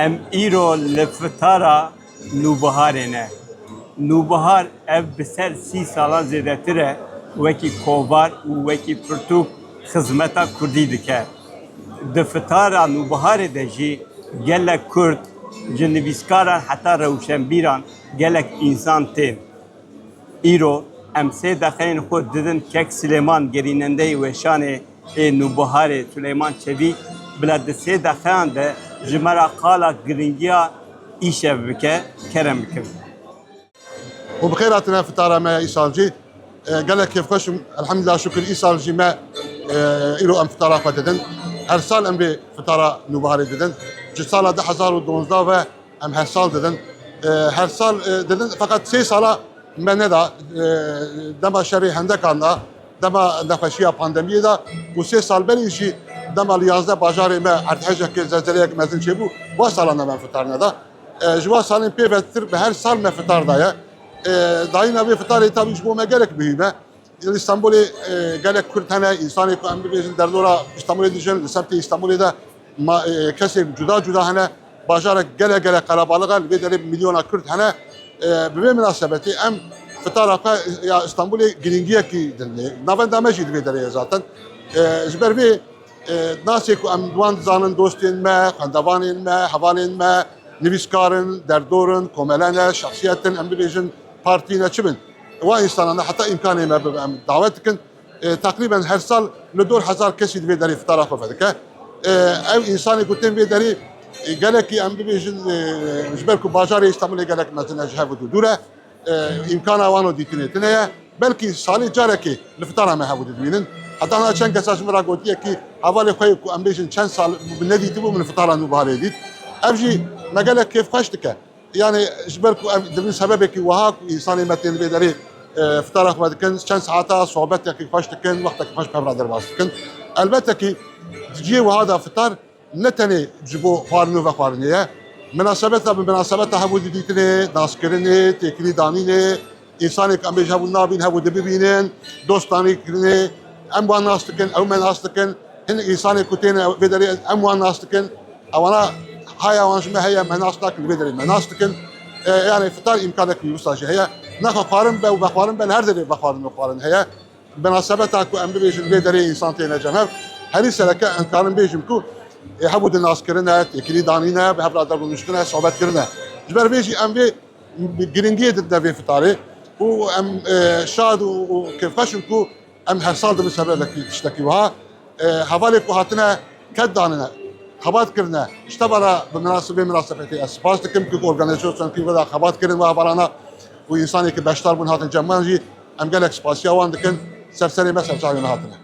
ام ایرو لفتارا نوبهاره نه نوبهار ev بسر 30 سالا زیده تره وکی کوبار و وکی پرتوک خدمتا کردی دکه دفتارا نوبهاره ده جی گلک کرد جنویسکاران حتی روشنبیران گلک انسان تین ایرو ام سه دخین خود دیدن کک سلیمان گریننده وشان نوبهاره سلیمان چوی بلد سه دخین ده جمرا قالا گرینگیا ایشه بکه کرم بکن وبخيراتنا في تارا ما إيصالجي قال لك كيف خوش الحمد لله شكر إيصالجي ما إلو أم في تارا فتدن هر سال أم بي في تارا نوبهاري ددن جي سالة 2012 أم هر سال ددن هر سال ددن فقط 3 سالة ما ندا دما شري هندك عنا دما نفشية باندمية دا و 3 سال بليشي دما اليازده باجاري ما ارتحاجة كي زلزلية مزن شبو وصلنا ما في تارنا دا جوا سالين بي بتر بهر سال ما في تار دايا داینا به فتاری تابیش بوم گرک بهیمه İstanbul'u gelek Kürtane insanı em bibêjin derdora İstanbul'u dijin semtê İstanbul'u da kesek cuda cuda hene bajarek gele kalabalığa ve derê milyona Kürt hene bi vê münasebetî em fitara ya İstanbul'u giringiyekî dinê navenda me jî divê derê zaten ji ber vê nasê ku em duan dizanin dostên me xwendevanên me hevalên me nivîskarin derdorin komelene şahsiyetin em bibêjin partiyine çibin وإنسان حتى إمكانه ما دعوتك تقريبا هر سال لدور 1000 كسي في داري في طرف فدك أو إنسان يكون في داري قالك أم بيجن جبركو باجاري استعمل قالك مثلا جهه دوره إمكانه وانو ديتنيتنيا بلكي صالي جارك لفتره ما هبود دوينن حتى أنا عشان كساش مرا قلت كي حوالي خويك أم بيجن كان سال بالنادي تبو من الفطاره نوبهاري ديت أبجي ما قالك كيف خشتك يعني جبركو دبن سببك وهاك إنسان مثلا في داري فترة بعد كن كان ساعتها صعوبتك كيفاش تكن وقتك كيفاش بهرادر واسكن البته كي تجي وهذا فطار نتني جبو خارنو وخارنيه مناسبتها بمناسبتها هبو ديتني ناسكرني تكري دانيني انسان كم بيجابو نابين هبو دبيبينين دوستاني كرني ام واناستكن او مناستكن هن انسان كوتين بدري ام واناستكن او انا هاي وانش ما هي مناستك بدري مناستكن يعني فطار امكانك يوصل هي نخو قارن به وبقارن به هر ذره بقارن وقارن هي بمناسبتها كو ام بيجن بدري انسان تينا جمهور هري سلكه ان قارن بيجم كو يحبوا الناس كرنا تكري دانينا بهبل ادب المشكله صعوبات كرنا جبر بيجي ام بي جرينجيه في فطاري وام شاد وكيف خشنكو ام هرصال من سبب تشتكي وها حوالي هاتنا كداننا خبات كرنا اشتبرا بمناسبه اسباس تكم كو اورجانيزاسيون كي ودا خبات كرنا وهبرانا وإنساني كبشتر بون هاتن جمعان جي أم قالك سباسيا وان دكن سرسري ما سرساري هاتنا